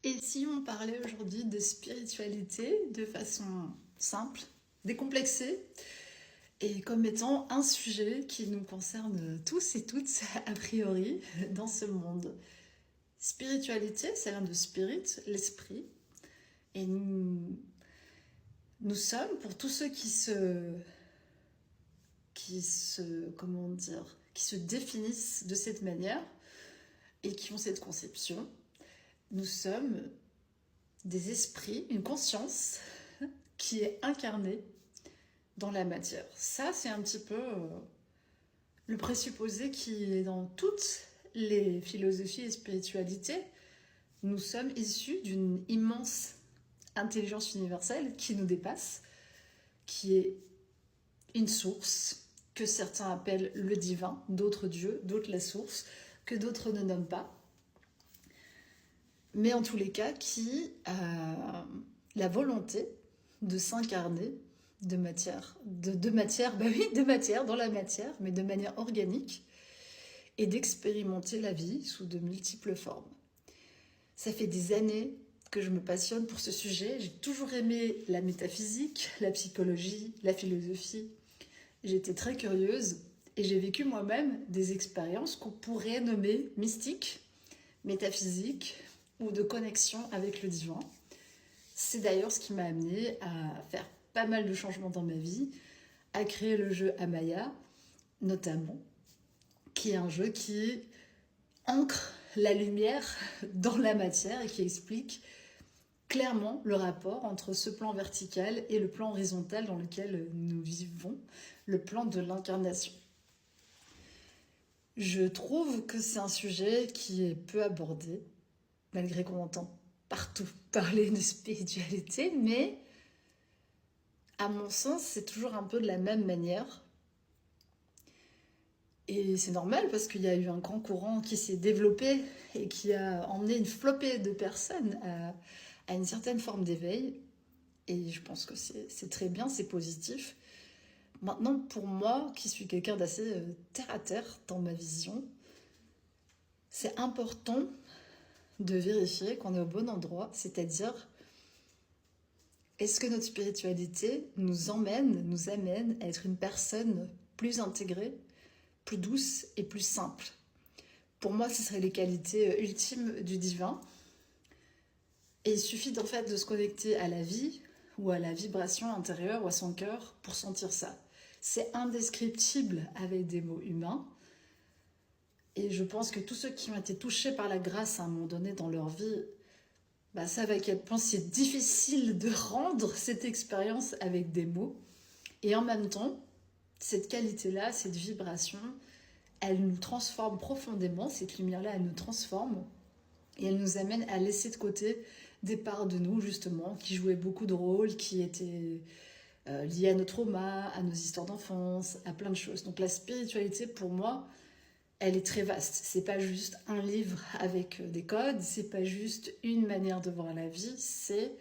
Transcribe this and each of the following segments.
Et si on parlait aujourd'hui de spiritualité de façon simple, décomplexée, et comme étant un sujet qui nous concerne tous et toutes, a priori, dans ce monde. Spiritualité, ça vient de spirit, l'esprit, et nous sommes, pour tous ceux comment dire, qui se définissent de cette manière, et qui ont cette conception, nous sommes des esprits, une conscience qui est incarnée dans la matière. Ça, c'est un petit peu le présupposé qui est dans toutes les philosophies et spiritualités. Nous sommes issus d'une immense intelligence universelle qui nous dépasse, qui est une source que certains appellent le divin, d'autres Dieu, d'autres la source, que d'autres ne nomment pas. Mais en tous les cas, qui a la volonté de s'incarner de matière, de matière, bah oui, de matière, dans la matière, mais de manière organique, et d'expérimenter la vie sous de multiples formes. Ça fait des années que je me passionne pour ce sujet. J'ai toujours aimé la métaphysique, la psychologie, la philosophie. J'étais très curieuse et j'ai vécu moi-même des expériences qu'on pourrait nommer mystiques, métaphysiques ou de connexion avec le divin. C'est d'ailleurs ce qui m'a amené à faire pas mal de changements dans ma vie, à créer le jeu Amaya, notamment, qui est un jeu qui ancre la lumière dans la matière et qui explique clairement le rapport entre ce plan vertical et le plan horizontal dans lequel nous vivons, le plan de l'incarnation. Je trouve que c'est un sujet qui est peu abordé, malgré qu'on entend partout parler de spiritualité, mais à mon sens, c'est toujours un peu de la même manière. Et c'est normal parce qu'il y a eu un grand courant qui s'est développé et qui a emmené une flopée de personnes à une certaine forme d'éveil. Et je pense que c'est très bien, c'est positif. Maintenant, pour moi, qui suis quelqu'un d'assez terre à terre dans ma vision, c'est important de vérifier qu'on est au bon endroit, c'est-à-dire est-ce que notre spiritualité nous amène à être une personne plus intégrée, plus douce et plus simple. Pour moi, ce seraient les qualités ultimes du divin. Et il suffit en fait de se connecter à la vie ou à la vibration intérieure ou à son cœur pour sentir ça. C'est indescriptible avec des mots humains. Et je pense que tous ceux qui ont été touchés par la grâce à un moment donné dans leur vie, savent à quel point c'est difficile de rendre cette expérience avec des mots. Et en même temps, cette qualité-là, cette vibration, elle nous transforme profondément, cette lumière-là, elle nous transforme et elle nous amène à laisser de côté des parts de nous, justement, qui jouaient beaucoup de rôles, qui étaient liées à nos traumas, à nos histoires d'enfance, à plein de choses. Donc la spiritualité, pour moi, elle est très vaste. C'est pas juste un livre avec des codes, c'est pas juste une manière de voir la vie, c'est,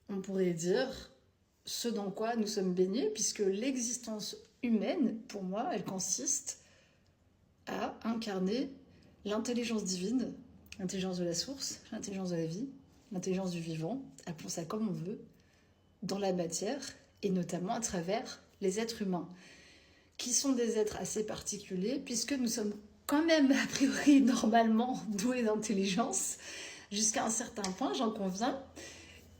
on pourrait dire, ce dans quoi nous sommes baignés, puisque l'existence humaine, pour moi, elle consiste à incarner l'intelligence divine, l'intelligence de la source, l'intelligence de la vie, l'intelligence du vivant, appelons ça comme on veut, dans la matière, et notamment à travers les êtres humains, qui sont des êtres assez particuliers, puisque nous sommes quand même, a priori, normalement doués d'intelligence, jusqu'à un certain point, j'en conviens,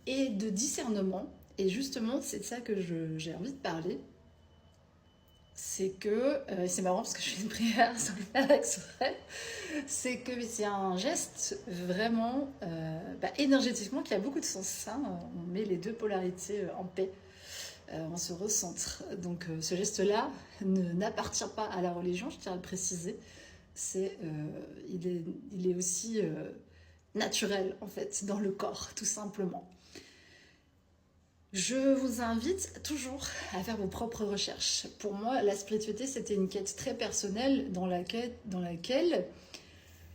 et de discernement. Et justement, c'est de ça que j'ai envie de parler. C'est que, c'est marrant parce que je fais une prière sans le faire exprès, c'est que c'est un geste vraiment énergétiquement qui a beaucoup de sens. Hein. On met les deux polarités en paix, on se recentre. Donc ce geste-là n'appartient pas à la religion, je tiens à le préciser. Il est aussi naturel en fait dans le corps, tout simplement. Je vous invite toujours à faire vos propres recherches. Pour moi, la spiritualité, c'était une quête très personnelle dans laquelle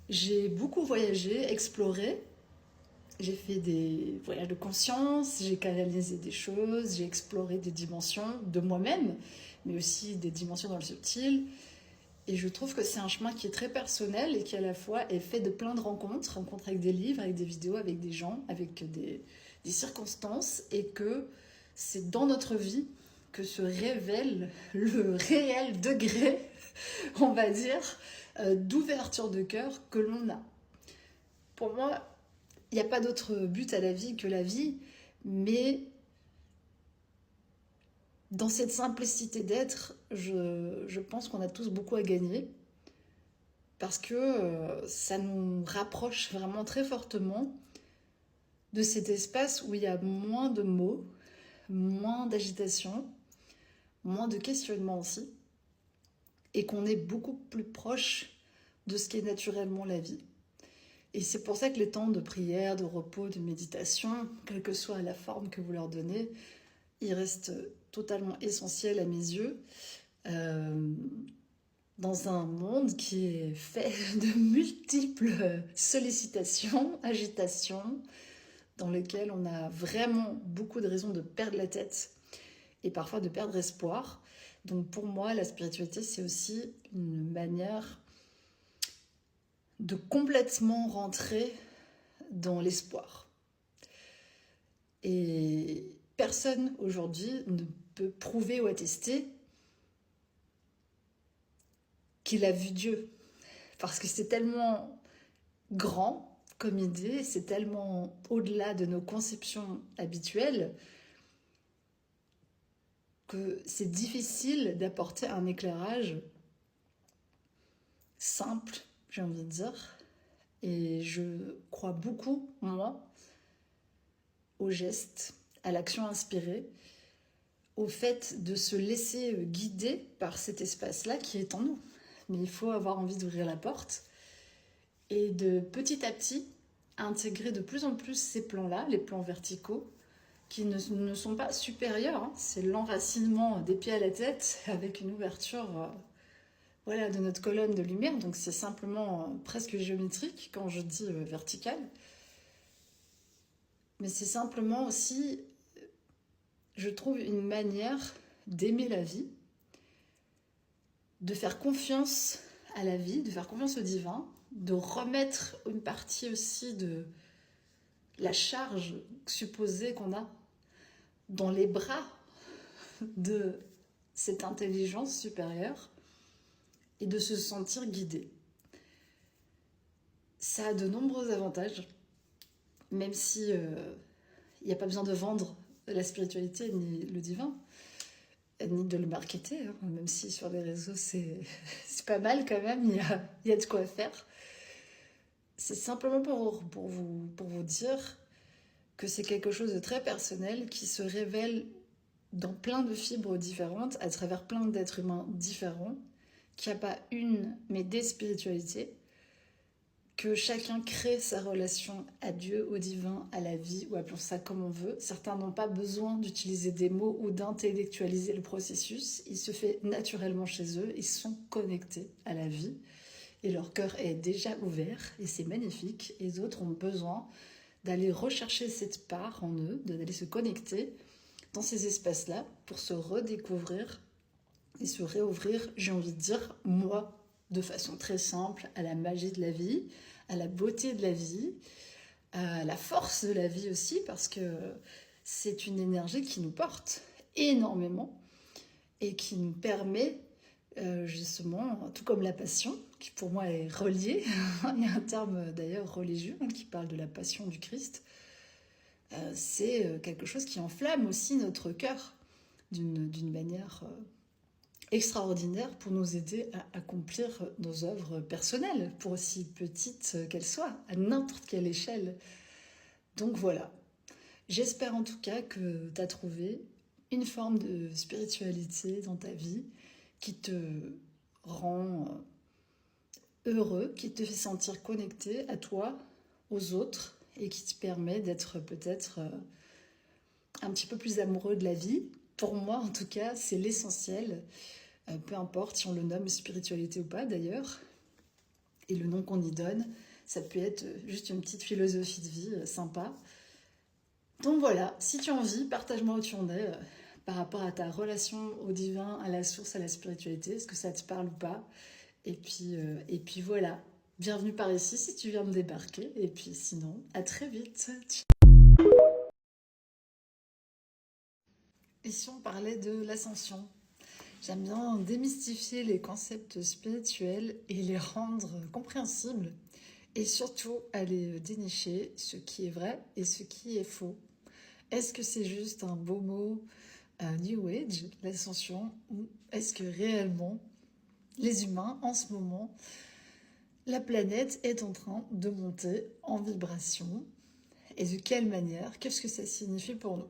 j'ai beaucoup voyagé, exploré. J'ai fait des voyages de conscience, j'ai canalisé des choses, j'ai exploré des dimensions de moi-même, mais aussi des dimensions dans le subtil. Et je trouve que c'est un chemin qui est très personnel et qui à la fois est fait de plein de rencontres avec des livres, avec des vidéos, avec des gens, avec des circonstances, et que c'est dans notre vie que se révèle le réel degré, on va dire, d'ouverture de cœur que l'on a. Pour moi, il n'y a pas d'autre but à la vie que la vie, mais dans cette simplicité d'être, je pense qu'on a tous beaucoup à gagner, parce que ça nous rapproche vraiment très fortement de cet espace où il y a moins de mots, moins d'agitation, moins de questionnement aussi, et qu'on est beaucoup plus proche de ce qu'est naturellement la vie. Et c'est pour ça que les temps de prière, de repos, de méditation, quelle que soit la forme que vous leur donnez, ils restent totalement essentiels à mes yeux, dans un monde qui est fait de multiples sollicitations, agitations, dans lequel on a vraiment beaucoup de raisons de perdre la tête et parfois de perdre espoir. Donc pour moi, la spiritualité, c'est aussi une manière de complètement rentrer dans l'espoir. Et personne aujourd'hui ne peut prouver ou attester qu'il a vu Dieu. Parce que c'est tellement grand comme idée, c'est tellement au-delà de nos conceptions habituelles que c'est difficile d'apporter un éclairage simple, j'ai envie de dire. Et je crois beaucoup, moi, au geste, à l'action inspirée, au fait de se laisser guider par cet espace-là qui est en nous. Mais il faut avoir envie d'ouvrir la porte et de petit à petit intégrer de plus en plus ces plans-là, les plans verticaux, qui ne sont pas supérieurs. Hein. C'est l'enracinement des pieds à la tête avec une ouverture voilà, de notre colonne de lumière. Donc c'est simplement presque géométrique quand je dis vertical. Mais c'est simplement aussi, je trouve, une manière d'aimer la vie, de faire confiance à la vie, de faire confiance au divin, de remettre une partie aussi de la charge supposée qu'on a dans les bras de cette intelligence supérieure et de se sentir guidé. Ça a de nombreux avantages, même si il n'y a pas besoin de vendre la spiritualité ni le divin, ni de le marketer, hein, même si sur les réseaux c'est pas mal quand même, il y a de quoi faire. C'est simplement pour vous dire que c'est quelque chose de très personnel qui se révèle dans plein de fibres différentes, à travers plein d'êtres humains différents, qu'il n'y a pas une, mais des spiritualités, que chacun crée sa relation à Dieu, au divin, à la vie, ou appelons ça comme on veut. Certains n'ont pas besoin d'utiliser des mots ou d'intellectualiser le processus. Il se fait naturellement chez eux, ils sont connectés à la vie, et leur cœur est déjà ouvert, et c'est magnifique. Et d'autres ont besoin d'aller rechercher cette part en eux, d'aller se connecter dans ces espaces-là pour se redécouvrir et se réouvrir, j'ai envie de dire, moi, de façon très simple, à la magie de la vie, à la beauté de la vie, à la force de la vie aussi, parce que c'est une énergie qui nous porte énormément et qui nous permet justement, tout comme la passion, qui pour moi est reliée, il y a un terme d'ailleurs religieux qui parle de la passion du Christ, c'est quelque chose qui enflamme aussi notre cœur d'une manière extraordinaire pour nous aider à accomplir nos œuvres personnelles, pour aussi petites qu'elles soient, à n'importe quelle échelle. Donc voilà, j'espère en tout cas que tu as trouvé une forme de spiritualité dans ta vie qui te rend heureux, qui te fait sentir connecté à toi, aux autres, et qui te permet d'être peut-être un petit peu plus amoureux de la vie. Pour moi, en tout cas, c'est l'essentiel, peu importe si on le nomme spiritualité ou pas d'ailleurs, et le nom qu'on y donne, ça peut être juste une petite philosophie de vie sympa. Donc voilà, si tu as envie, partage-moi où tu en es par rapport à ta relation au divin, à la source, à la spiritualité, est-ce que ça te parle ou pas? Et puis voilà. Bienvenue par ici si tu viens de débarquer. Et puis sinon, à très vite. Ici, on parlait de l'ascension. J'aime bien démystifier les concepts spirituels et les rendre compréhensibles. Et surtout, aller dénicher ce qui est vrai et ce qui est faux. Est-ce que c'est juste un beau mot, New Age, l'ascension, ou est-ce que réellement, les humains, en ce moment, la planète est en train de monter en vibration? Et de quelle manière? Qu'est-ce que ça signifie pour nous?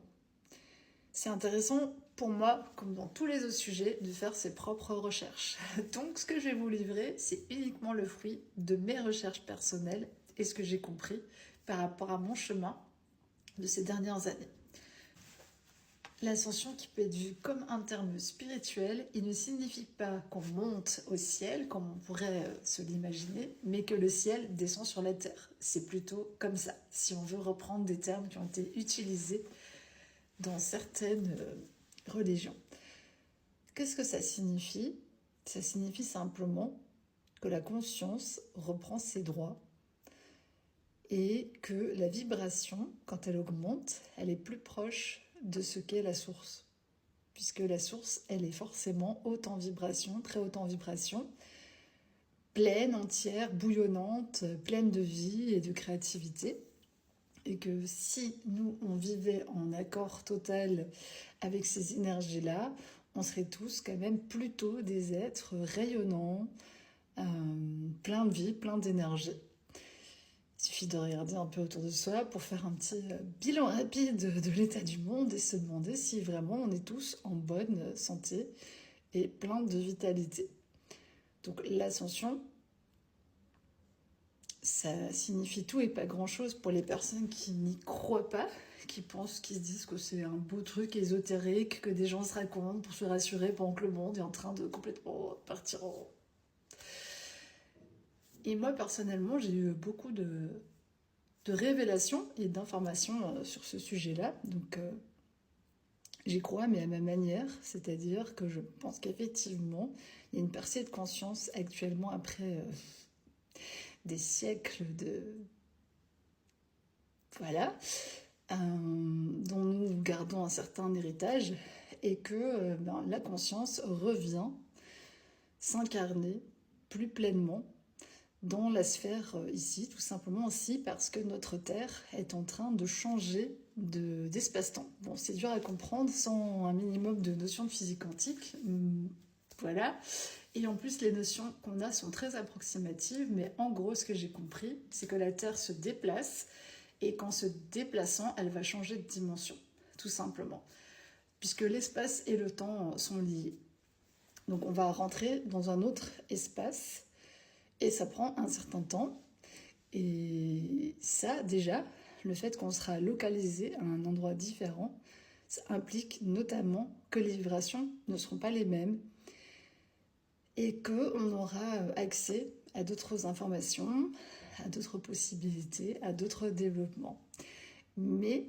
C'est intéressant pour moi, comme dans tous les autres sujets, de faire ses propres recherches. Donc ce que je vais vous livrer, c'est uniquement le fruit de mes recherches personnelles et ce que j'ai compris par rapport à mon chemin de ces dernières années. L'ascension, qui peut être vue comme un terme spirituel, il ne signifie pas qu'on monte au ciel, comme on pourrait se l'imaginer, mais que le ciel descend sur la terre. C'est plutôt comme ça, si on veut reprendre des termes qui ont été utilisés dans certaines religions. Qu'est-ce que ça signifie? Ça signifie simplement que la conscience reprend ses droits et que la vibration, quand elle augmente, elle est plus proche de ce qu'est la source. Puisque la source, elle est forcément haute en vibration, très haute en vibration, pleine, entière, bouillonnante, pleine de vie et de créativité. Et que si nous, on vivait en accord total avec ces énergies-là, on serait tous quand même plutôt des êtres rayonnants, plein de vie, plein d'énergie. Il suffit de regarder un peu autour de soi pour faire un petit bilan rapide de l'état du monde et se demander si vraiment on est tous en bonne santé et plein de vitalité. Donc l'ascension, ça signifie tout et pas grand-chose pour les personnes qui n'y croient pas, qui pensent, qui se disent que c'est un beau truc ésotérique, que des gens se racontent pour se rassurer pendant que le monde est en train de complètement partir en... Et moi, personnellement, j'ai eu beaucoup de révélations et d'informations sur ce sujet-là. Donc, j'y crois, mais à ma manière. C'est-à-dire que je pense qu'effectivement, il y a une percée de conscience actuellement après des siècles de... Voilà. Dont nous gardons un certain héritage et que la conscience revient s'incarner plus pleinement dans la sphère ici, tout simplement aussi parce que notre Terre est en train de changer d'espace-temps. Bon, c'est dur à comprendre sans un minimum de notions de physique quantique, voilà. Et en plus, les notions qu'on a sont très approximatives, mais en gros, ce que j'ai compris, c'est que la Terre se déplace, et qu'en se déplaçant, elle va changer de dimension, tout simplement. Puisque l'espace et le temps sont liés. Donc on va rentrer dans un autre espace, et ça prend un certain temps. Et ça, déjà, le fait qu'on sera localisé à un endroit différent, ça implique notamment que les vibrations ne seront pas les mêmes et qu'on aura accès à d'autres informations, à d'autres possibilités, à d'autres développements. Mais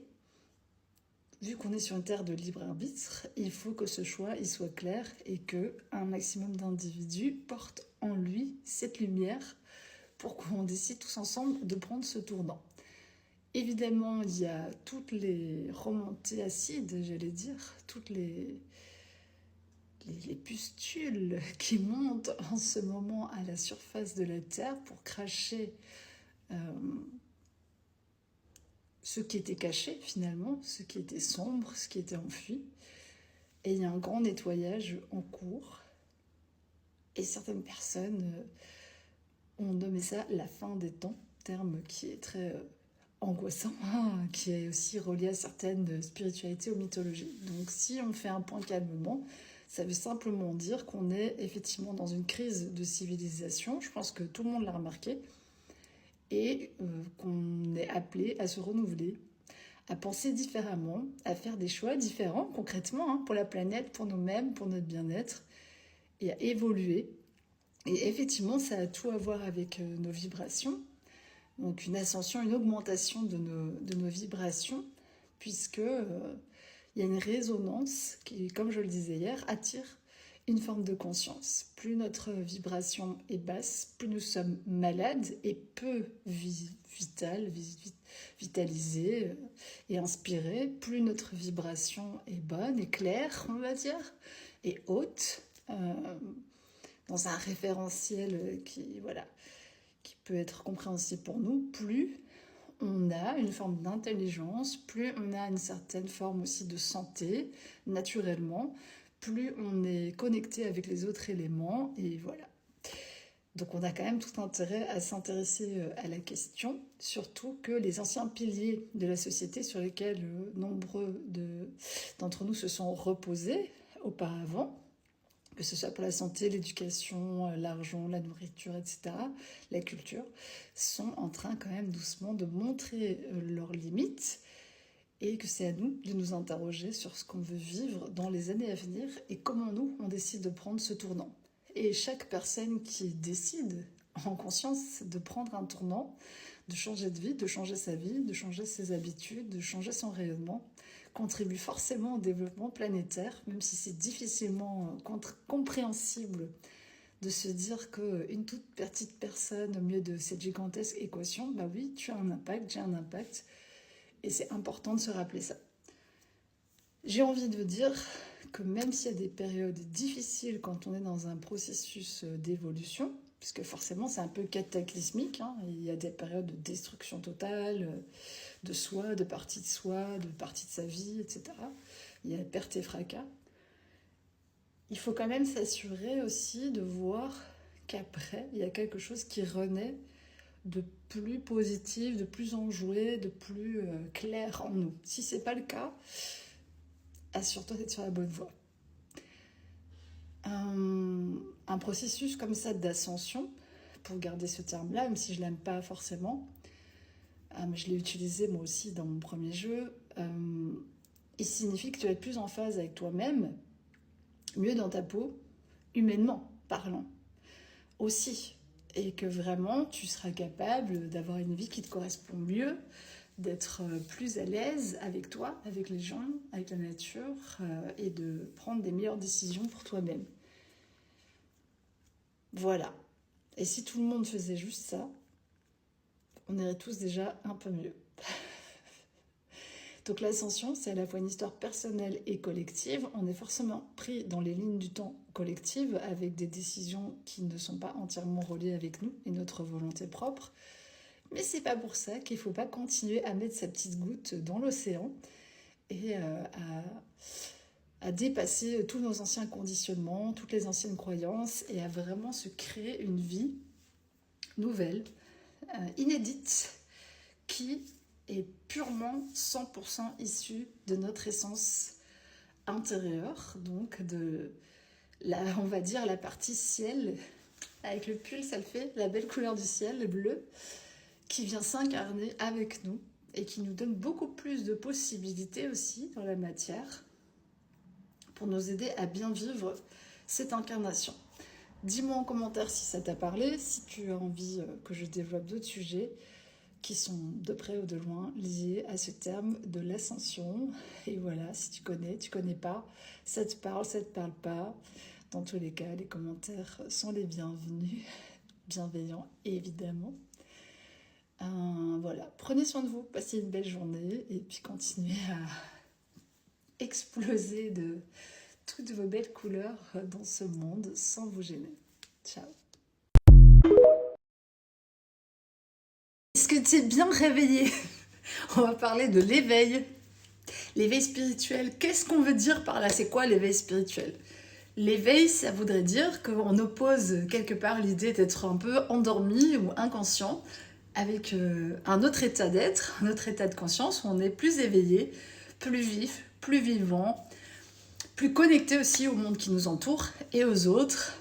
vu qu'on est sur une terre de libre arbitre, il faut que ce choix il soit clair et qu'un maximum d'individus portent en lui cette lumière pour qu'on décide tous ensemble de prendre ce tournant. Évidemment, il y a toutes les remontées acides, j'allais dire, toutes les pustules qui montent en ce moment à la surface de la Terre pour cracher ce qui était caché finalement, ce qui était sombre, ce qui était enfui. Et il y a un grand nettoyage en cours. Et certaines personnes ont nommé ça la fin des temps, terme qui est très angoissant, qui est aussi relié à certaines spiritualités ou mythologies. Donc si on fait un point calmement, ça veut simplement dire qu'on est effectivement dans une crise de civilisation. Je pense que tout le monde l'a remarqué. Et qu'on est appelé à se renouveler, à penser différemment, à faire des choix différents, concrètement, pour la planète, pour nous-mêmes, pour notre bien-être, et à évoluer. Et effectivement, ça a tout à voir avec nos vibrations, donc une ascension, une augmentation de nos vibrations, puisque il y a une résonance qui, comme je le disais hier, attire une forme de conscience. Plus notre vibration est basse, plus nous sommes malades et peu vitalisés et inspirés, plus notre vibration est bonne et claire, on va dire, et haute, dans un référentiel qui peut être compréhensible pour nous, plus on a une forme d'intelligence, plus on a une certaine forme aussi de santé, naturellement, plus on est connecté avec les autres éléments, et voilà. Donc on a quand même tout intérêt à s'intéresser à la question, surtout que les anciens piliers de la société sur lesquels nombreux d'entre nous se sont reposés auparavant, que ce soit pour la santé, l'éducation, l'argent, la nourriture, etc., la culture, sont en train quand même doucement de montrer leurs limites et que c'est à nous de nous interroger sur ce qu'on veut vivre dans les années à venir et comment nous, on décide de prendre ce tournant. Et chaque personne qui décide en conscience de prendre un tournant, de changer de vie, de changer sa vie, de changer ses habitudes, de changer son rayonnement, contribue forcément au développement planétaire, même si c'est difficilement compréhensible de se dire qu'une toute petite personne, au milieu de cette gigantesque équation, bah oui, tu as un impact, j'ai un impact, et c'est important de se rappeler ça. J'ai envie de dire que même s'il y a des périodes difficiles quand on est dans un processus d'évolution, puisque forcément c'est un peu cataclysmique, hein, il y a des périodes de destruction totale, de soi, de partie de soi, de partie de sa vie, etc. Il y a perte et fracas. Il faut quand même s'assurer aussi de voir qu'après, il y a quelque chose qui renaît de plus positif, de plus enjoué, de plus clair en nous. Si ce n'est pas le cas, assure-toi d'être sur la bonne voie. Un processus comme ça d'ascension, pour garder ce terme-là, même si je ne l'aime pas forcément, je l'ai utilisé moi aussi dans mon premier jeu, il signifie que tu vas être plus en phase avec toi-même, mieux dans ta peau, humainement parlant aussi, et que vraiment tu seras capable d'avoir une vie qui te correspond mieux, d'être plus à l'aise avec toi, avec les gens, avec la nature, et de prendre des meilleures décisions pour toi-même. Voilà. Et si tout le monde faisait juste ça, on irait tous déjà un peu mieux. Donc l'ascension, c'est à la fois une histoire personnelle et collective. On est forcément pris dans les lignes du temps collectives avec des décisions qui ne sont pas entièrement reliées avec nous et notre volonté propre. Mais c'est pas pour ça qu'il ne faut pas continuer à mettre sa petite goutte dans l'océan et à dépasser tous nos anciens conditionnements, toutes les anciennes croyances et à vraiment se créer une vie nouvelle, inédite, qui est purement 100% issue de notre essence intérieure, donc de on va dire la partie ciel, avec le pull, ça le fait, la belle couleur du ciel, le bleu, qui vient s'incarner avec nous et qui nous donne beaucoup plus de possibilités aussi dans la matière pour nous aider à bien vivre cette incarnation. Dis-moi en commentaire si ça t'a parlé, si tu as envie que je développe d'autres sujets qui sont de près ou de loin liés à ce terme de l'ascension. Et voilà, si tu connais pas, ça te parle pas. Dans tous les cas, les commentaires sont les bienvenus, bienveillants évidemment. Voilà, prenez soin de vous, passez une belle journée et puis continuez à exploser de toutes vos belles couleurs dans ce monde sans vous gêner. Ciao. Est-ce que tu es bien réveillé? On va parler de l'éveil. L'éveil spirituel, qu'est-ce qu'on veut dire par là? C'est quoi l'éveil spirituel? L'éveil, ça voudrait dire qu'on oppose quelque part l'idée d'être un peu endormi ou inconscient avec un autre état d'être, un autre état de conscience où on est plus éveillé, plus vif, plus vivant, plus connecté aussi au monde qui nous entoure et aux autres.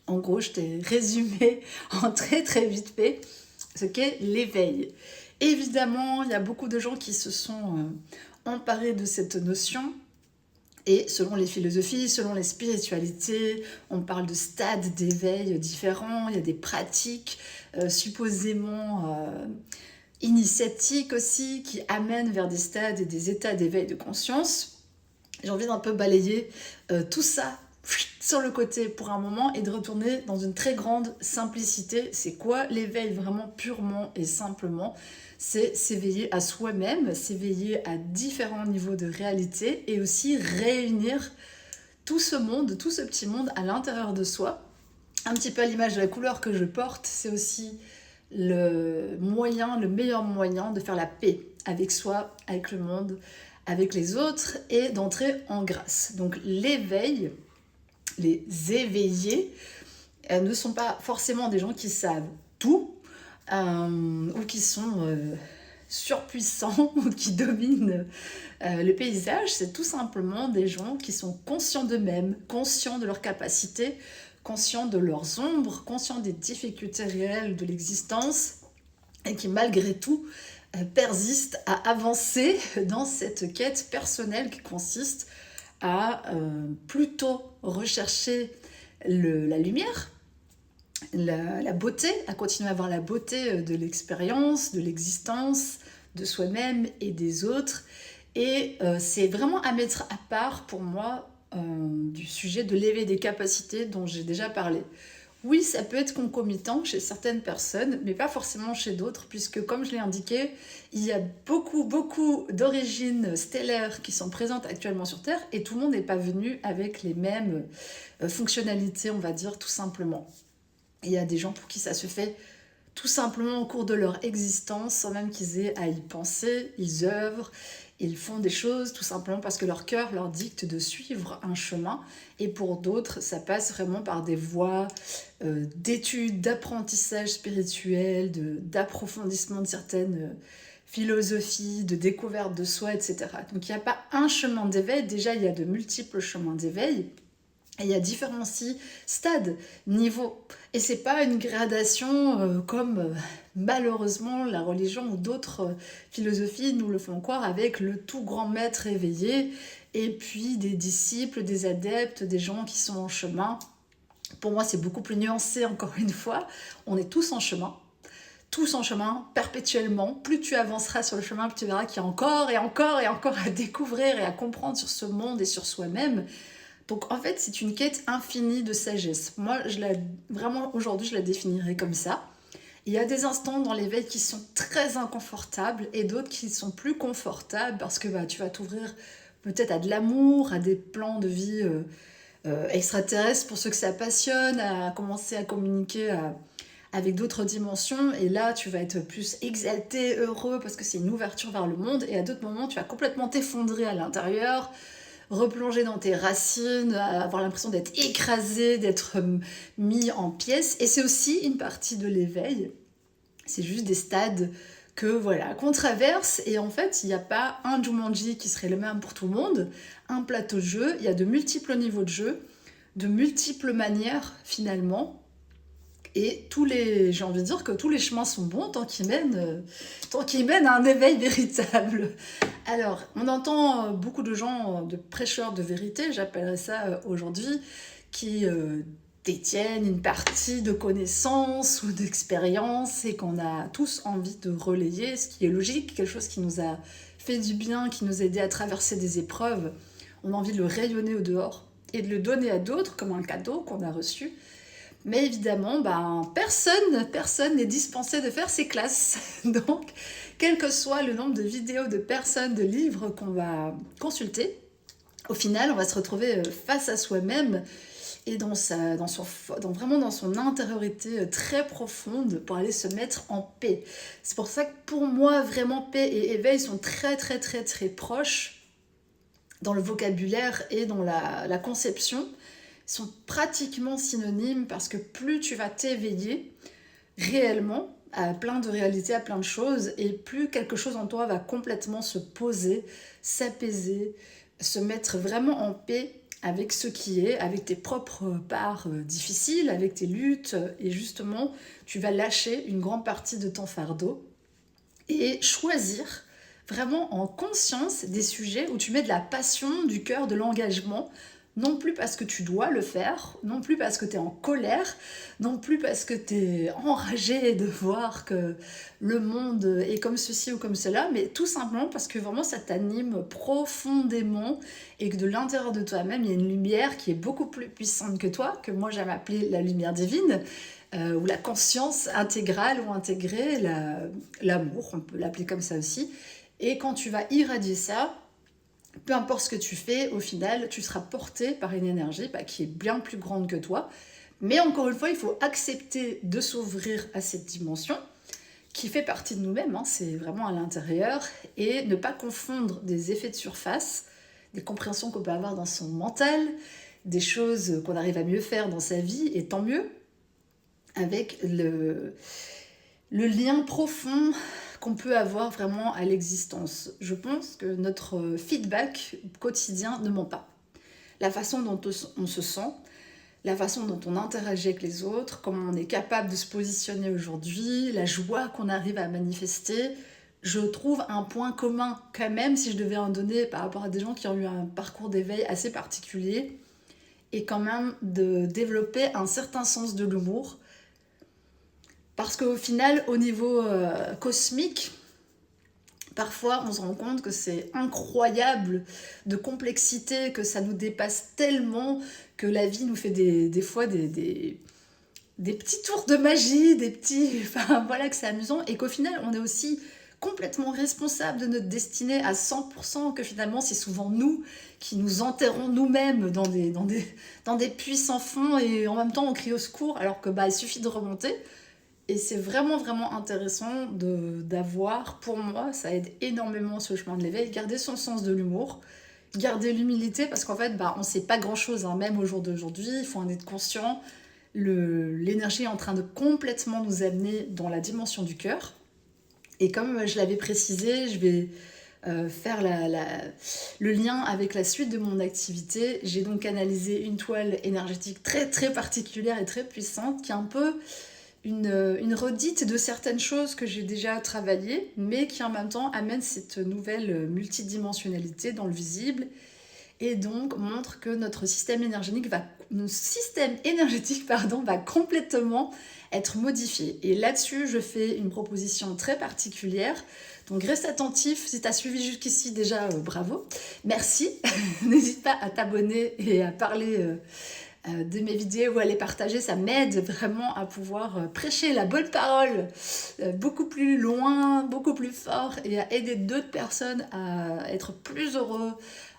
En gros, je t'ai résumé en très très vite fait ce qu'est l'éveil. Évidemment, il y a beaucoup de gens qui se sont emparés de cette notion. Et selon les philosophies, selon les spiritualités, on parle de stades d'éveil différents, il y a des pratiques supposément initiatiques aussi qui amènent vers des stades et des états d'éveil de conscience. J'ai envie d'un peu balayer tout ça sur le côté pour un moment et de retourner dans une très grande simplicité. C'est quoi l'éveil vraiment purement et simplement? C'est s'éveiller à soi-même, s'éveiller à différents niveaux de réalité et aussi réunir tout ce monde, tout ce petit monde à l'intérieur de soi. Un petit peu à l'image de la couleur que je porte, c'est aussi le meilleur moyen de faire la paix avec soi, avec le monde, avec les autres et d'entrer en grâce. Donc l'éveil, les éveillés ne sont pas forcément des gens qui savent tout ou qui sont surpuissants ou qui dominent le paysage. C'est tout simplement des gens qui sont conscients d'eux-mêmes, conscients de leurs capacités, conscients de leurs ombres, conscients des difficultés réelles de l'existence et qui malgré tout persistent à avancer dans cette quête personnelle qui consiste à plutôt rechercher la lumière, la beauté, à continuer à voir la beauté de l'expérience, de l'existence, de soi-même et des autres. Et c'est vraiment à mettre à part pour moi du sujet de l'éveil des capacités dont j'ai déjà parlé. Oui, ça peut être concomitant chez certaines personnes, mais pas forcément chez d'autres, puisque comme je l'ai indiqué, il y a beaucoup d'origines stellaires qui sont présentes actuellement sur Terre, et tout le monde n'est pas venu avec les mêmes fonctionnalités, on va dire, tout simplement. Et il y a des gens pour qui ça se fait tout simplement au cours de leur existence, sans même qu'ils aient à y penser, ils œuvrent, ils font des choses tout simplement parce que leur cœur leur dicte de suivre un chemin. Et pour d'autres, ça passe vraiment par des voies d'études, d'apprentissage spirituel, d'approfondissement de certaines philosophies, de découverte de soi, etc. Donc il n'y a pas un chemin d'éveil, déjà il y a de multiples chemins d'éveil. Et il y a différents stades, niveaux. Et c'est pas une gradation comme malheureusement la religion ou d'autres philosophies nous le font croire avec le tout grand maître éveillé et puis des disciples, des adeptes, des gens qui sont en chemin. Pour moi, c'est beaucoup plus nuancé encore une fois. On est tous en chemin perpétuellement. Plus tu avanceras sur le chemin, plus tu verras qu'il y a encore à découvrir et à comprendre sur ce monde et sur soi-même. Donc en fait, c'est une quête infinie de sagesse. Moi, vraiment aujourd'hui, je la définirais comme ça. Il y a des instants dans l'éveil qui sont très inconfortables et d'autres qui sont plus confortables parce que tu vas t'ouvrir peut-être à de l'amour, à des plans de vie extraterrestres pour ceux que ça passionne, à commencer à communiquer avec d'autres dimensions. Et là, tu vas être plus exalté, heureux parce que c'est une ouverture vers le monde. Et à d'autres moments, tu vas complètement t'effondrer à l'intérieur, replonger dans tes racines, avoir l'impression d'être écrasé, d'être mis en pièces. Et c'est aussi une partie de l'éveil. C'est juste des stades qu'on traverse. Et en fait, il n'y a pas un Jumanji qui serait le même pour tout le monde, un plateau de jeu. Il y a de multiples niveaux de jeu, de multiples manières finalement. Et j'ai envie de dire que tous les chemins sont bons tant qu'ils mènent à un éveil véritable. Alors, on entend beaucoup de gens, de prêcheurs de vérité, j'appellerais ça aujourd'hui, qui détiennent une partie de connaissances ou d'expériences et qu'on a tous envie de relayer, ce qui est logique, quelque chose qui nous a fait du bien, qui nous a aidé à traverser des épreuves. On a envie de le rayonner au dehors et de le donner à d'autres comme un cadeau qu'on a reçu. Mais évidemment, personne n'est dispensé de faire ses classes. Donc, quel que soit le nombre de vidéos, de personnes, de livres qu'on va consulter, au final, on va se retrouver face à soi-même et vraiment dans son intériorité très profonde pour aller se mettre en paix. C'est pour ça que pour moi, vraiment, paix et éveil sont très, très, très, très proches dans le vocabulaire et dans la conception. Sont pratiquement synonymes parce que plus tu vas t'éveiller réellement à plein de réalités, à plein de choses, et plus quelque chose en toi va complètement se poser, s'apaiser, se mettre vraiment en paix avec ce qui est, avec tes propres parts difficiles, avec tes luttes, et justement, tu vas lâcher une grande partie de ton fardeau et choisir vraiment en conscience des sujets où tu mets de la passion, du cœur, de l'engagement, non plus parce que tu dois le faire, non plus parce que tu es en colère, non plus parce que tu es enragé de voir que le monde est comme ceci ou comme cela, mais tout simplement parce que vraiment ça t'anime profondément et que de l'intérieur de toi-même, il y a une lumière qui est beaucoup plus puissante que toi, que moi j'aime appeler la lumière divine, ou la conscience intégrale ou intégrée, l'amour, on peut l'appeler comme ça aussi. Et quand tu vas irradier ça, peu importe ce que tu fais, au final, tu seras porté par une énergie qui est bien plus grande que toi. Mais encore une fois, il faut accepter de s'ouvrir à cette dimension qui fait partie de nous-mêmes, hein, c'est vraiment à l'intérieur, et ne pas confondre des effets de surface, des compréhensions qu'on peut avoir dans son mental, des choses qu'on arrive à mieux faire dans sa vie, et tant mieux, avec le lien profond qu'on peut avoir vraiment à l'existence. Je pense que notre feedback quotidien ne ment pas. La façon dont on se sent, la façon dont on interagit avec les autres, comment on est capable de se positionner aujourd'hui, la joie qu'on arrive à manifester, je trouve un point commun quand même, si je devais en donner par rapport à des gens qui ont eu un parcours d'éveil assez particulier, et quand même de développer un certain sens de l'humour. Parce qu'au final, au niveau cosmique, parfois on se rend compte que c'est incroyable de complexité, que ça nous dépasse tellement que la vie nous fait des fois des petits tours de magie, des petits... Enfin voilà, que c'est amusant, et qu'au final on est aussi complètement responsable de notre destinée à 100%, que finalement c'est souvent nous qui nous enterrons nous-mêmes dans des puits sans fond, et en même temps on crie au secours alors que il suffit de remonter. Et c'est vraiment, vraiment intéressant d'avoir, pour moi, ça aide énormément ce chemin de l'éveil, garder son sens de l'humour, garder l'humilité, parce qu'en fait, on ne sait pas grand-chose, hein, même au jour d'aujourd'hui, il faut en être conscient. L'énergie est en train de complètement nous amener dans la dimension du cœur. Et comme je l'avais précisé, je vais faire le lien avec la suite de mon activité. J'ai donc analysé une toile énergétique très, très particulière et très puissante, qui est un peu une redite de certaines choses que j'ai déjà travaillées, mais qui en même temps amène cette nouvelle multidimensionnalité dans le visible, et donc montre que notre système énergétique va complètement être modifié. Et là-dessus, je fais une proposition très particulière. Donc reste attentif, si tu as suivi jusqu'ici déjà, bravo, merci. N'hésite pas à t'abonner et à parler de mes vidéos ou à les partager, ça m'aide vraiment à pouvoir prêcher la bonne parole beaucoup plus loin, beaucoup plus fort, et à aider d'autres personnes à être plus heureux,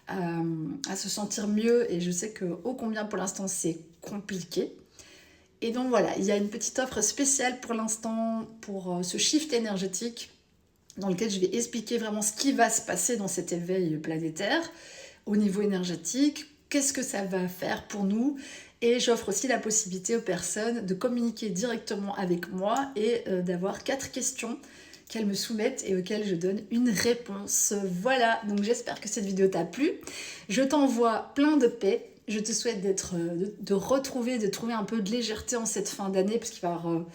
à se sentir mieux. Et je sais que ô combien pour l'instant c'est compliqué. Et donc voilà, il y a une petite offre spéciale pour l'instant pour ce shift énergétique, dans lequel je vais expliquer vraiment ce qui va se passer dans cet éveil planétaire au niveau énergétique, qu'est-ce que ça va faire pour nous. Et j'offre aussi la possibilité aux personnes de communiquer directement avec moi et d'avoir 4 questions qu'elles me soumettent et auxquelles je donne une réponse. Voilà, donc j'espère que cette vidéo t'a plu. Je t'envoie plein de paix. Je te souhaite de trouver un peu de légèreté en cette fin d'année, parce qu'il va y avoir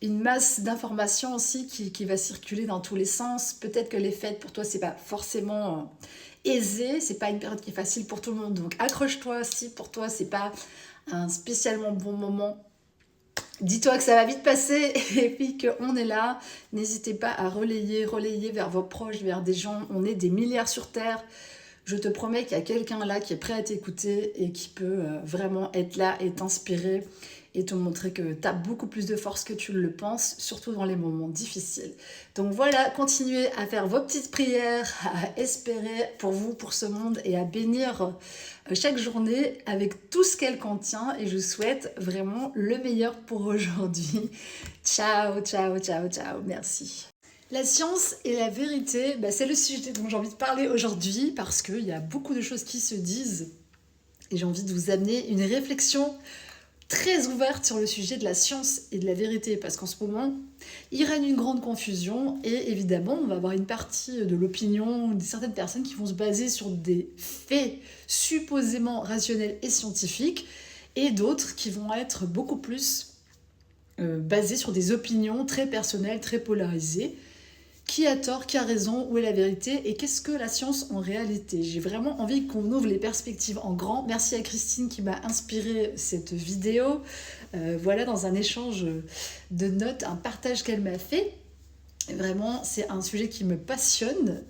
une masse d'informations aussi qui va circuler dans tous les sens. Peut-être que les fêtes, pour toi, c'est pas forcément aisé, c'est pas une période qui est facile pour tout le monde. Donc accroche-toi, si pour toi, c'est pas un spécialement bon moment, dis-toi que ça va vite passer, et puis qu'on est là. N'hésitez pas à relayer vers vos proches, vers des gens. On est des milliards sur Terre. Je te promets qu'il y a quelqu'un là qui est prêt à t'écouter et qui peut vraiment être là et t'inspirer et te montrer que tu as beaucoup plus de force que tu le penses, surtout dans les moments difficiles. Donc voilà, continuez à faire vos petites prières, à espérer pour vous, pour ce monde, et à bénir chaque journée avec tout ce qu'elle contient. Et je vous souhaite vraiment le meilleur pour aujourd'hui. Ciao, ciao, ciao, ciao. Merci. La science et la vérité, c'est le sujet dont j'ai envie de parler aujourd'hui, parce qu'il y a beaucoup de choses qui se disent, et j'ai envie de vous amener une réflexion très ouverte sur le sujet de la science et de la vérité, parce qu'en ce moment, il règne une grande confusion, et évidemment, on va avoir une partie de l'opinion de certaines personnes qui vont se baser sur des faits supposément rationnels et scientifiques, et d'autres qui vont être beaucoup plus basées sur des opinions très personnelles, très polarisées. Qui a tort, qui a raison, où est la vérité et qu'est-ce que la science en réalité? J'ai vraiment envie qu'on ouvre les perspectives en grand. Merci à Christine qui m'a inspiré cette vidéo. Voilà, dans un échange de notes, un partage qu'elle m'a fait. Vraiment, c'est un sujet qui me passionne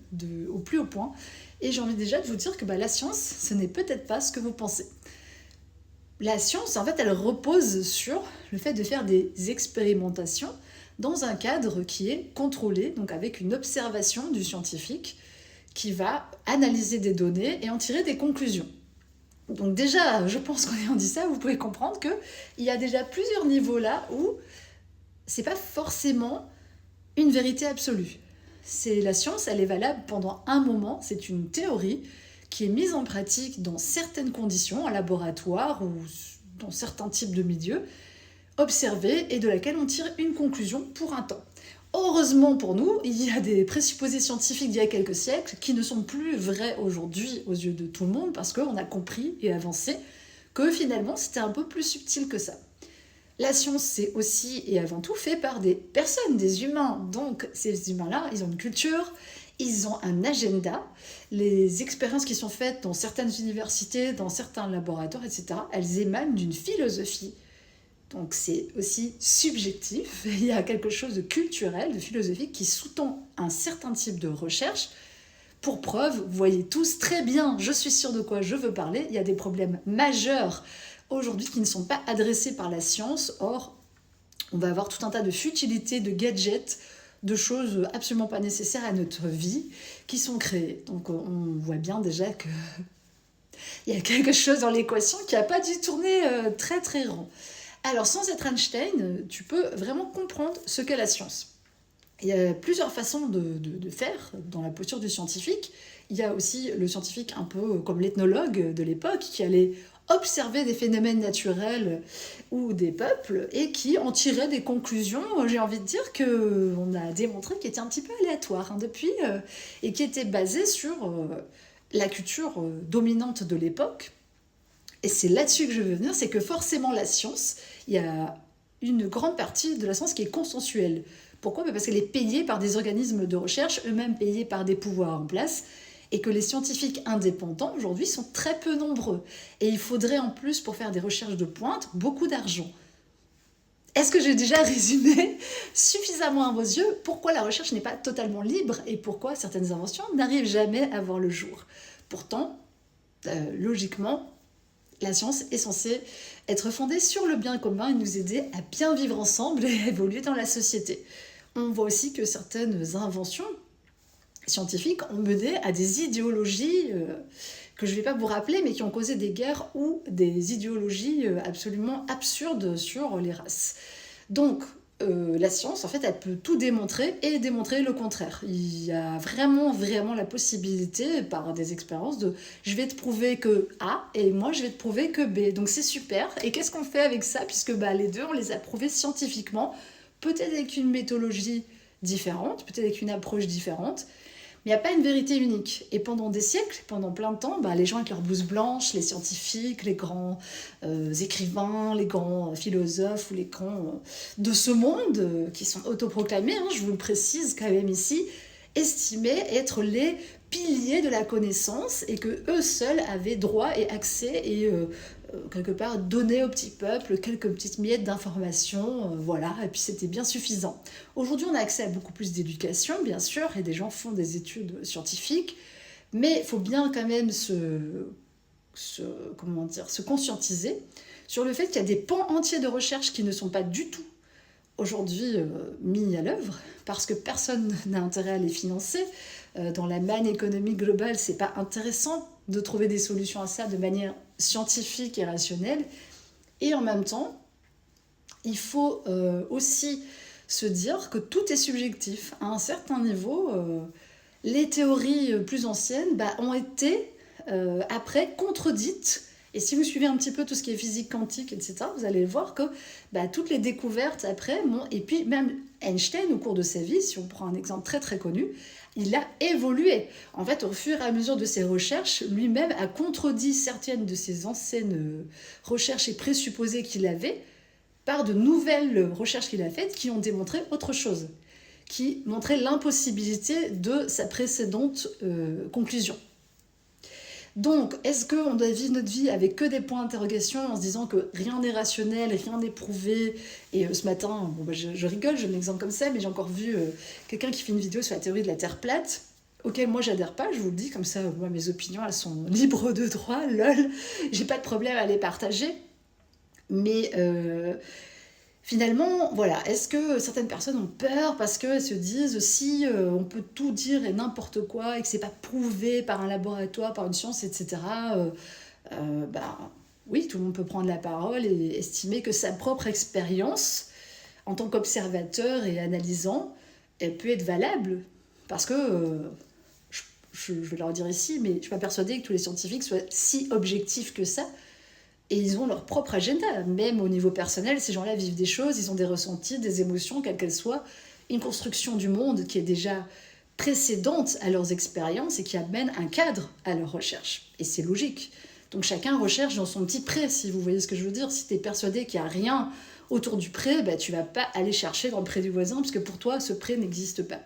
au plus haut point. Et j'ai envie déjà de vous dire que la science, ce n'est peut-être pas ce que vous pensez. La science, en fait, elle repose sur le fait de faire des expérimentations dans un cadre qui est contrôlé, donc avec une observation du scientifique qui va analyser des données et en tirer des conclusions. Donc déjà, je pense qu'en ayant dit ça, vous pouvez comprendre qu'il y a déjà plusieurs niveaux là où c'est pas forcément une vérité absolue. C'est la science, elle est valable pendant un moment, c'est une théorie qui est mise en pratique dans certaines conditions, en laboratoire ou dans certains types de milieux, observée et de laquelle on tire une conclusion pour un temps. Heureusement pour nous, il y a des présupposés scientifiques d'il y a quelques siècles qui ne sont plus vrais aujourd'hui aux yeux de tout le monde parce qu'on a compris et avancé que finalement c'était un peu plus subtil que ça. La science, c'est aussi et avant tout fait par des personnes, des humains. Donc ces humains-là, ils ont une culture, ils ont un agenda. Les expériences qui sont faites dans certaines universités, dans certains laboratoires, etc., elles émanent d'une philosophie. Donc c'est aussi subjectif, il y a quelque chose de culturel, de philosophique qui sous-tend un certain type de recherche. Pour preuve, vous voyez tous très bien, je suis sûre de quoi je veux parler, il y a des problèmes majeurs aujourd'hui qui ne sont pas adressés par la science. Or, on va avoir tout un tas de futilités, de gadgets, de choses absolument pas nécessaires à notre vie qui sont créées. Donc on voit bien déjà que il y a quelque chose dans l'équation qui n'a pas dû tourner très très rond. Alors, sans être Einstein, tu peux vraiment comprendre ce qu'est la science. Il y a plusieurs façons de faire dans la posture du scientifique. Il y a aussi le scientifique un peu comme l'ethnologue de l'époque qui allait observer des phénomènes naturels ou des peuples et qui en tirait des conclusions, j'ai envie de dire, qu'on a démontré qui étaient un petit peu aléatoires depuis et qui étaient basées sur la culture dominante de l'époque. Et c'est là-dessus que je veux venir, c'est que forcément la science, il y a une grande partie de la science qui est consensuelle. Pourquoi ? Parce qu'elle est payée par des organismes de recherche, eux-mêmes payés par des pouvoirs en place, et que les scientifiques indépendants aujourd'hui sont très peu nombreux. Et il faudrait en plus, pour faire des recherches de pointe, beaucoup d'argent. Est-ce que j'ai déjà résumé suffisamment à vos yeux pourquoi la recherche n'est pas totalement libre et pourquoi certaines inventions n'arrivent jamais à voir le jour ? Pourtant, logiquement, la science est censée être fondée sur le bien commun et nous aider à bien vivre ensemble et à évoluer dans la société. On voit aussi que certaines inventions scientifiques ont mené à des idéologies que je ne vais pas vous rappeler, mais qui ont causé des guerres ou des idéologies absolument absurdes sur les races. Donc, la science, en fait, elle peut tout démontrer et démontrer le contraire. Il y a vraiment la possibilité, par des expériences, de je vais te prouver que A et moi je vais te prouver que B. Donc c'est super. Et qu'est-ce qu'on fait avec ça ? Puisque les deux, on les a prouvés scientifiquement, peut-être avec une méthodologie différente, peut-être avec une approche différente. Mais il n'y a pas une vérité unique. Et pendant des siècles, pendant plein de temps, les gens avec leurs blouses blanches, les scientifiques, les grands écrivains, les grands philosophes ou les grands de ce monde, qui sont autoproclamés, je vous le précise quand même ici, estimaient être les piliers de la connaissance et que eux seuls avaient droit et accès et quelque part donner au petit peuple quelques petites miettes d'informations, voilà, et puis c'était bien suffisant. Aujourd'hui, on a accès à beaucoup plus d'éducation, bien sûr, et des gens font des études scientifiques, mais il faut bien quand même se conscientiser sur le fait qu'il y a des pans entiers de recherche qui ne sont pas du tout aujourd'hui mis à l'œuvre, parce que personne n'a intérêt à les financer. Dans la manne économique globale, c'est pas intéressant de trouver des solutions à ça de manière scientifique et rationnelle. Et en même temps, il faut aussi se dire que tout est subjectif. À un certain niveau, les théories plus anciennes ont été après contredites. Et si vous suivez un petit peu tout ce qui est physique quantique, etc., vous allez voir que toutes les découvertes après, et puis même Einstein, au cours de sa vie, si on prend un exemple très très connu, il a évolué. En fait, au fur et à mesure de ses recherches, lui-même a contredit certaines de ses anciennes recherches et présupposés qu'il avait par de nouvelles recherches qu'il a faites qui ont démontré autre chose. qui montrait l'impossibilité de sa précédente conclusion. Donc, est-ce qu'on doit vivre notre vie avec que des points d'interrogation en se disant que rien n'est rationnel, rien n'est prouvé? Et ce matin, bon, bah, je rigole, je donne l'exemple comme ça, mais j'ai encore vu quelqu'un qui fait une vidéo sur la théorie de la Terre plate, auquel moi j'adhère pas, je vous le dis, comme ça, moi mes opinions, elles sont libres de droit, lol, j'ai pas de problème à les partager. Mais finalement, voilà, est-ce que certaines personnes ont peur parce qu'elles se disent si on peut tout dire et n'importe quoi et que c'est pas prouvé par un laboratoire, par une science, etc. Bah, oui, tout le monde peut prendre la parole et estimer que sa propre expérience, en tant qu'observateur et analysant, elle peut être valable. Parce que, je vais leur dire ici, mais je ne suis pas persuadée que tous les scientifiques soient si objectifs que ça. Et ils ont leur propre agenda, même au niveau personnel, ces gens-là vivent des choses, ils ont des ressentis, des émotions, quelles qu'elles soient, une construction du monde qui est déjà précédente à leurs expériences et qui amène un cadre à leur recherche. Et c'est logique. Donc chacun recherche dans son petit pré, si vous voyez ce que je veux dire. Si tu es persuadé qu'il n'y a rien autour du pré, bah, tu ne vas pas aller chercher dans le pré du voisin, parce que pour toi, ce pré n'existe pas.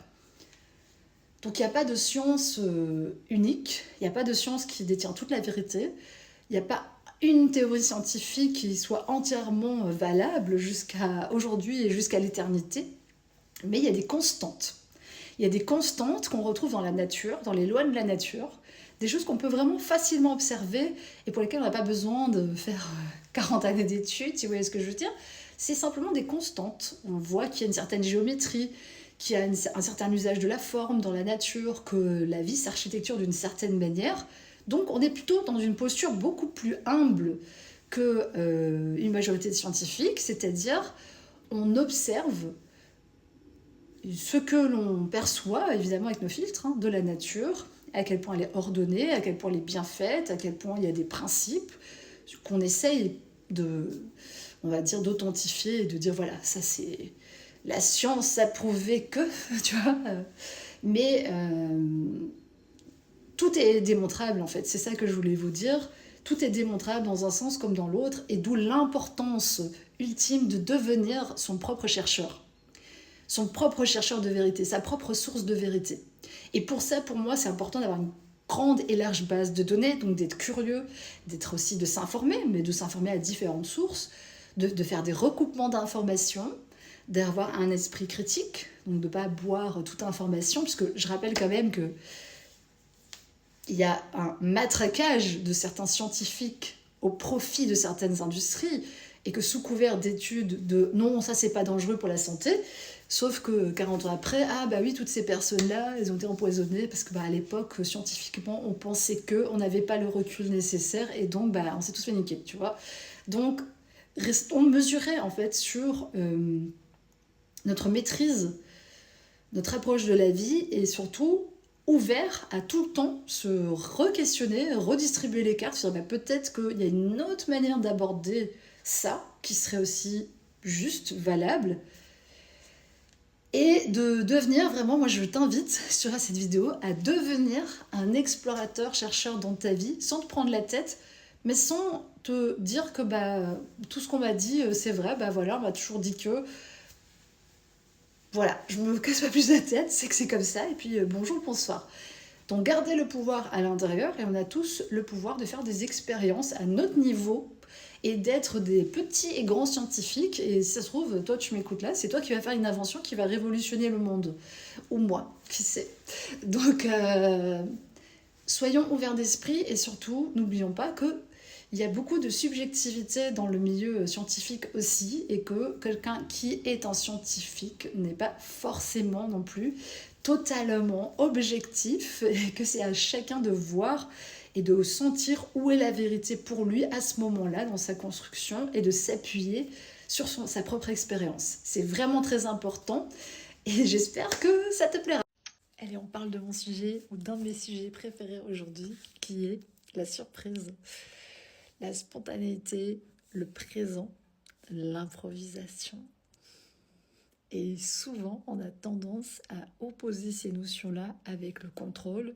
Donc il n'y a pas de science unique, il n'y a pas de science qui détient toute la vérité, il n'y a pas une théorie scientifique qui soit entièrement valable jusqu'à aujourd'hui et jusqu'à l'éternité, mais il y a des constantes. Il y a des constantes qu'on retrouve dans la nature, dans les lois de la nature, des choses qu'on peut vraiment facilement observer et pour lesquelles on n'a pas besoin de faire 40 années d'études, si vous voyez ce que je veux dire. C'est simplement des constantes. On voit qu'il y a une certaine géométrie, qu'il y a un certain usage de la forme dans la nature, que la vie s'architecture d'une certaine manière. Donc on est plutôt dans une posture beaucoup plus humble qu'une majorité de scientifiques, c'est-à-dire on observe ce que l'on perçoit, évidemment avec nos filtres, de la nature, à quel point elle est ordonnée, à quel point elle est bien faite, à quel point il y a des principes qu'on essaye on va dire, d'authentifier et de dire voilà, ça c'est la science a prouvé que, tu vois, mais tout est démontrable en fait, c'est ça que je voulais vous dire. Tout est démontrable dans un sens comme dans l'autre, et d'où l'importance ultime de devenir son propre chercheur de vérité, sa propre source de vérité. Et pour ça, pour moi, c'est important d'avoir une grande et large base de données, donc d'être curieux, d'être aussi de s'informer, mais de s'informer à différentes sources, de faire des recoupements d'informations, d'avoir un esprit critique, donc de ne pas boire toute information, puisque je rappelle quand même que il y a un matraquage de certains scientifiques au profit de certaines industries, et que sous couvert d'études de non, ça c'est pas dangereux pour la santé, sauf que 40 ans après, ah bah oui, toutes ces personnes-là, elles ont été empoisonnées parce que bah, à l'époque, scientifiquement, on pensait qu'on n'avait pas le recul nécessaire, et donc bah, on s'est tous fait niquer, tu vois. Donc, restons mesurés en fait sur notre maîtrise, notre approche de la vie, et surtout ouvert à tout le temps se re-questionner, redistribuer les cartes, sur bah, peut-être qu'il y a une autre manière d'aborder ça, qui serait aussi juste, valable, et de devenir vraiment, moi je t'invite sur cette vidéo à devenir un explorateur, chercheur dans ta vie, sans te prendre la tête, mais sans te dire que bah, tout ce qu'on m'a dit c'est vrai, bah voilà, on m'a toujours dit que... Voilà, je me casse pas plus la tête, c'est que c'est comme ça, et puis bonjour, bonsoir. Donc gardez le pouvoir à l'intérieur, et on a tous le pouvoir de faire des expériences à notre niveau, et d'être des petits et grands scientifiques, et si ça se trouve, toi tu m'écoutes là, c'est toi qui vas faire une invention qui va révolutionner le monde. Ou moi, qui sait. Donc, soyons ouverts d'esprit, et surtout, n'oublions pas que il y a beaucoup de subjectivité dans le milieu scientifique aussi, et que quelqu'un qui est un scientifique n'est pas forcément non plus totalement objectif, et que c'est à chacun de voir et de sentir où est la vérité pour lui à ce moment-là dans sa construction, et de s'appuyer sur sa propre expérience. C'est vraiment très important, et j'espère que ça te plaira. Allez, on parle de mon sujet, ou d'un de mes sujets préférés aujourd'hui, qui est la surprise. La spontanéité, le présent, l'improvisation. Et souvent, on a tendance à opposer ces notions-là avec le contrôle,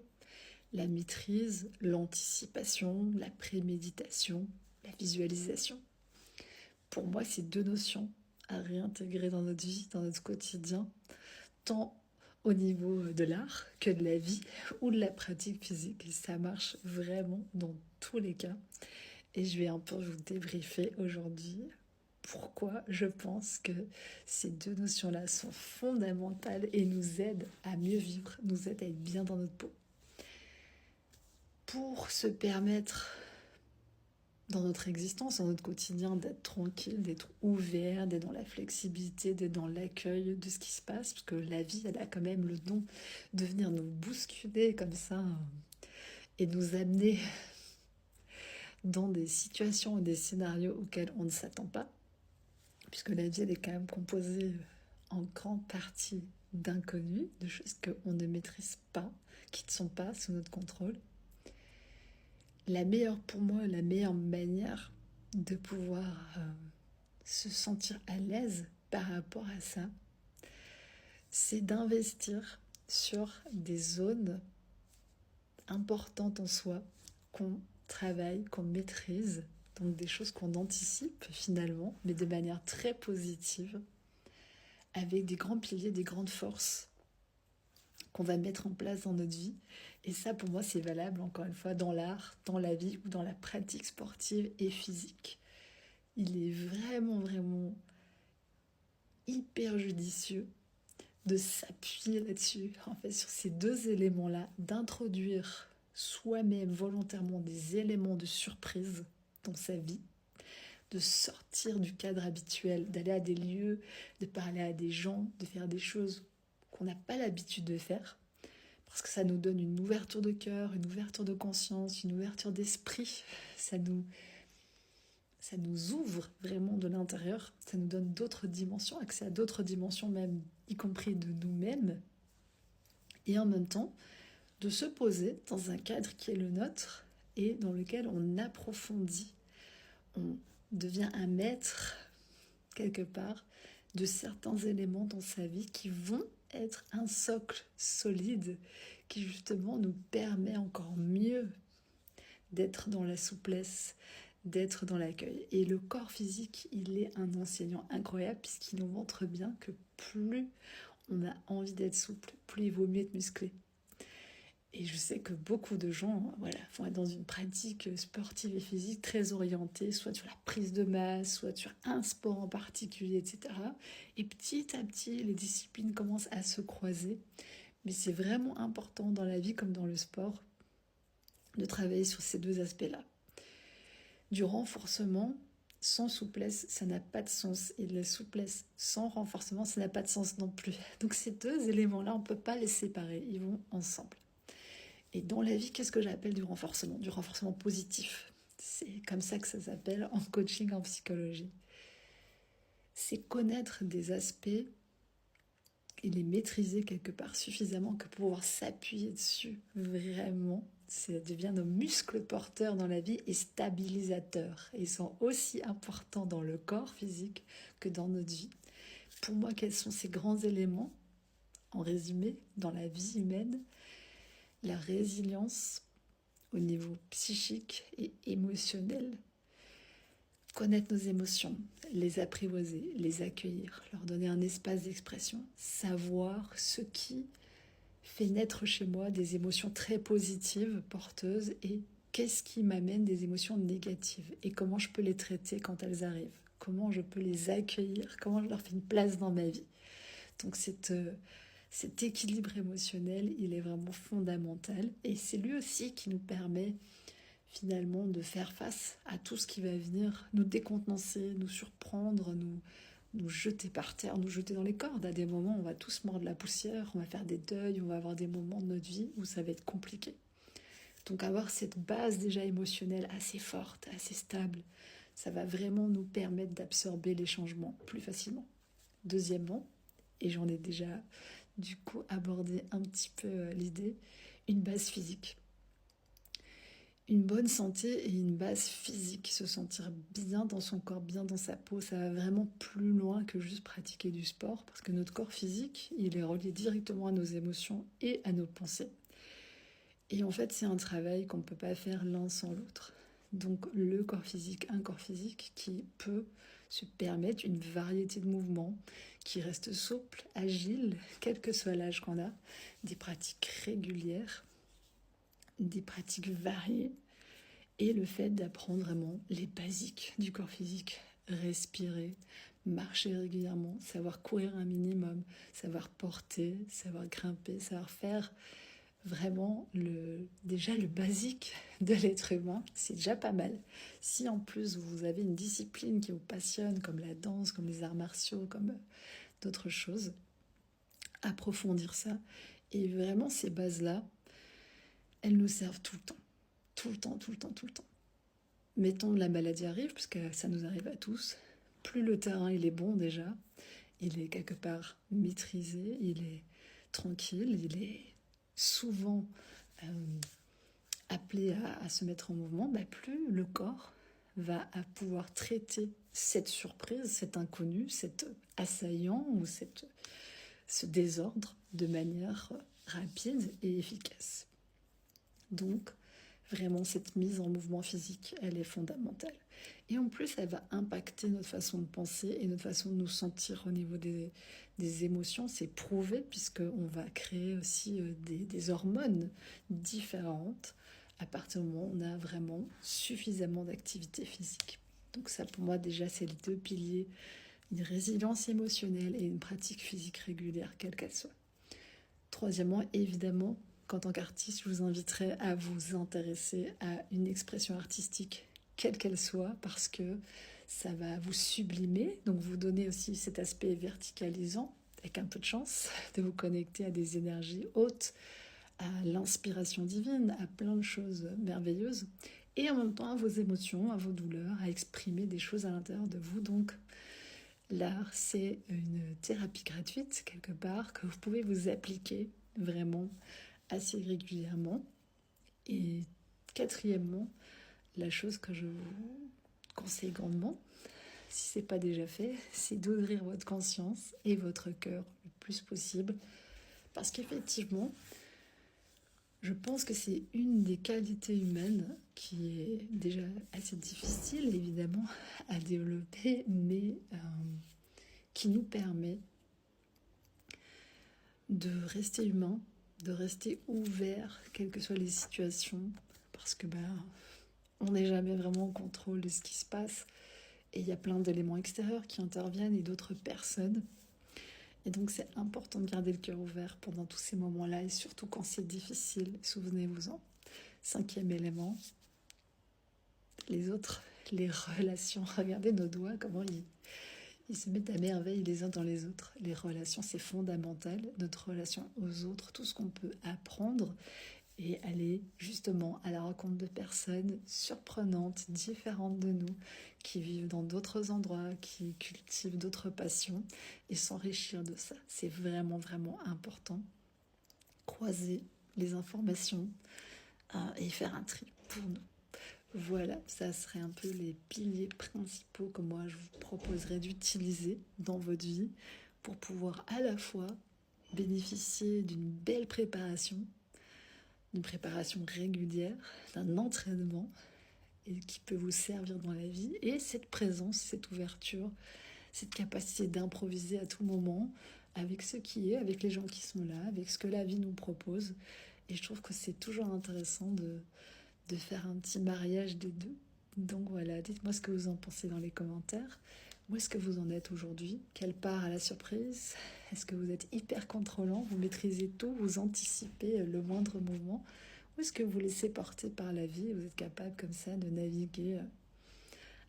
la maîtrise, l'anticipation, la préméditation, la visualisation. Pour moi, c'est deux notions à réintégrer dans notre vie, dans notre quotidien, tant au niveau de l'art que de la vie ou de la pratique physique. Et ça marche vraiment dans tous les cas. Et je vais un peu vous débriefer aujourd'hui pourquoi je pense que ces deux notions-là sont fondamentales et nous aident à mieux vivre, nous aident à être bien dans notre peau. Pour se permettre dans notre existence, dans notre quotidien, d'être tranquille, d'être ouvert, d'être dans la flexibilité, d'être dans l'accueil de ce qui se passe, parce que la vie, elle a quand même le don de venir nous bousculer comme ça et nous amener dans des situations et des scénarios auxquels on ne s'attend pas, puisque la vie, elle est quand même composée en grande partie d'inconnus, de choses qu'on ne maîtrise pas, qui ne sont pas sous notre contrôle. Pour moi, la meilleure manière de pouvoir se sentir à l'aise par rapport à ça, c'est d'investir sur des zones importantes en soi, qu'on travaille, qu'on maîtrise, donc des choses qu'on anticipe finalement, mais de manière très positive, avec des grands piliers, des grandes forces qu'on va mettre en place dans notre vie. Et ça, pour moi, c'est valable, encore une fois, dans l'art, dans la vie ou dans la pratique sportive et physique. Il est vraiment, vraiment hyper judicieux de s'appuyer là-dessus, en fait, sur ces deux éléments-là, d'introduire soi-même volontairement des éléments de surprise dans sa vie, de sortir du cadre habituel, d'aller à des lieux, de parler à des gens, de faire des choses qu'on n'a pas l'habitude de faire, parce que ça nous donne une ouverture de cœur, une ouverture de conscience, une ouverture d'esprit, ça nous ouvre vraiment de l'intérieur, ça nous donne d'autres dimensions, accès à d'autres dimensions même, y compris de nous-mêmes, et en même temps, de se poser dans un cadre qui est le nôtre et dans lequel on approfondit, on devient un maître, quelque part, de certains éléments dans sa vie qui vont être un socle solide qui justement nous permet encore mieux d'être dans la souplesse, d'être dans l'accueil. Et le corps physique, il est un enseignant incroyable puisqu'il nous montre bien que plus on a envie d'être souple, plus il vaut mieux être musclé. Et je sais que beaucoup de gens vont être dans une pratique sportive et physique très orientée, soit sur la prise de masse, soit sur un sport en particulier, etc. Et petit à petit, les disciplines commencent à se croiser. Mais c'est vraiment important dans la vie comme dans le sport de travailler sur ces deux aspects-là. Du renforcement sans souplesse, ça n'a pas de sens. Et de la souplesse sans renforcement, ça n'a pas de sens non plus. Donc ces deux éléments-là, on ne peut pas les séparer. Ils vont ensemble. Et dans la vie, qu'est-ce que j'appelle du renforcement? Du renforcement positif. C'est comme ça que ça s'appelle en coaching, en psychologie. C'est connaître des aspects et les maîtriser quelque part suffisamment que pouvoir s'appuyer dessus. Vraiment, ça devient nos muscles porteurs dans la vie et stabilisateurs. Et ils sont aussi importants dans le corps physique que dans notre vie. Pour moi, quels sont ces grands éléments, en résumé, dans la vie humaine? La résilience au niveau psychique et émotionnel. Connaître nos émotions, les apprivoiser, les accueillir, leur donner un espace d'expression. Savoir ce qui fait naître chez moi des émotions très positives, porteuses, et qu'est-ce qui m'amène des émotions négatives et comment je peux les traiter quand elles arrivent. Comment je peux les accueillir, comment je leur fais une place dans ma vie. Donc cet équilibre émotionnel, il est vraiment fondamental et c'est lui aussi qui nous permet finalement de faire face à tout ce qui va venir nous décontenancer, nous surprendre, nous jeter par terre, nous jeter dans les cordes. À des moments, on va tous mordre la poussière, on va faire des deuils, on va avoir des moments de notre vie où ça va être compliqué. Donc avoir cette base déjà émotionnelle assez forte, assez stable, ça va vraiment nous permettre d'absorber les changements plus facilement. Deuxièmement, et j'en ai déjà du coup abordé un petit peu l'idée, une base physique. Une bonne santé et une base physique, se sentir bien dans son corps, bien dans sa peau, ça va vraiment plus loin que juste pratiquer du sport, parce que notre corps physique, il est relié directement à nos émotions et à nos pensées. Et en fait, c'est un travail qu'on ne peut pas faire l'un sans l'autre. Donc le corps physique, un corps physique qui peut se permettre une variété de mouvements, qui reste souple, agile, quel que soit l'âge qu'on a, des pratiques régulières, des pratiques variées, et le fait d'apprendre vraiment les basiques du corps physique, respirer, marcher régulièrement, savoir courir un minimum, savoir porter, savoir grimper, savoir faire vraiment déjà le basique de l'être humain, c'est déjà pas mal. Si en plus vous avez une discipline qui vous passionne, comme la danse, comme les arts martiaux, comme d'autres choses, approfondir ça. Et vraiment ces bases-là, elles nous servent tout le temps. Tout le temps, tout le temps, tout le temps. Mettons la maladie arrive, parce que ça nous arrive à tous. Plus le terrain il est bon déjà, il est quelque part maîtrisé, il est tranquille, il est souvent appelé à se mettre en mouvement, plus le corps va pouvoir traiter cette surprise, cet inconnu, cet assaillant ou ce désordre de manière rapide et efficace. Donc, vraiment, cette mise en mouvement physique, elle est fondamentale. Et en plus, elle va impacter notre façon de penser et notre façon de nous sentir au niveau des émotions. C'est prouvé puisqu'on va créer aussi des hormones différentes à partir du moment où on a vraiment suffisamment d'activité physique. Donc ça, pour moi, déjà, c'est les deux piliers, une résilience émotionnelle et une pratique physique régulière, quelle qu'elle soit. Troisièmement, évidemment, qu'en tant qu'artiste, je vous inviterai à vous intéresser à une expression artistique, quelle qu'elle soit, parce que ça va vous sublimer, donc vous donner aussi cet aspect verticalisant, avec un peu de chance, de vous connecter à des énergies hautes, à l'inspiration divine, à plein de choses merveilleuses, et en même temps à vos émotions, à vos douleurs, à exprimer des choses à l'intérieur de vous. Donc l'art, c'est une thérapie gratuite, quelque part, que vous pouvez vous appliquer vraiment assez régulièrement. Et quatrièmement, la chose que je vous conseille grandement, si ce n'est pas déjà fait, c'est d'ouvrir votre conscience et votre cœur le plus possible. Parce qu'effectivement, je pense que c'est une des qualités humaines qui est déjà assez difficile, évidemment, à développer, mais qui nous permet de rester humain, de rester ouvert, quelles que soient les situations, parce que on n'est jamais vraiment en contrôle de ce qui se passe, et il y a plein d'éléments extérieurs qui interviennent et d'autres personnes. Et donc c'est important de garder le cœur ouvert pendant tous ces moments-là, et surtout quand c'est difficile, souvenez-vous-en. Cinquième élément, les autres, les relations. Regardez nos doigts, comment ils se mettent à merveille les uns dans les autres. Les relations, c'est fondamental. Notre relation aux autres, tout ce qu'on peut apprendre et aller justement à la rencontre de personnes surprenantes, différentes de nous, qui vivent dans d'autres endroits, qui cultivent d'autres passions et s'enrichir de ça. C'est vraiment, vraiment important. Croiser les informations et faire un tri pour nous. Voilà, ça serait un peu les piliers principaux que moi je vous proposerais d'utiliser dans votre vie pour pouvoir à la fois bénéficier d'une belle préparation, d'une préparation régulière, d'un entraînement et qui peut vous servir dans la vie, et cette présence, cette ouverture, cette capacité d'improviser à tout moment avec ce qui est, avec les gens qui sont là, avec ce que la vie nous propose. Et je trouve que c'est toujours intéressant de faire un petit mariage des deux. Donc voilà, dites-moi ce que vous en pensez dans les commentaires. Où est-ce que vous en êtes aujourd'hui? Quelle part à la surprise? Est-ce que vous êtes hyper contrôlant? Vous maîtrisez tout, vous anticipez le moindre mouvement? Ou est-ce que vous laissez porter par la vie et vous êtes capable comme ça de naviguer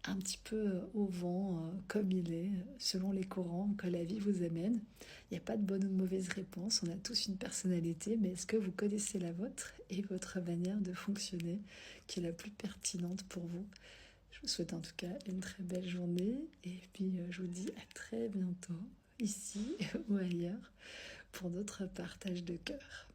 un petit peu au vent, comme il est, selon les courants que la vie vous amène? Il n'y a pas de bonne ou de mauvaise réponse, on a tous une personnalité, mais est-ce que vous connaissez la vôtre et votre manière de fonctionner qui est la plus pertinente pour vous? Je vous souhaite en tout cas une très belle journée, et puis je vous dis à très bientôt, ici ou ailleurs, pour d'autres partages de cœur.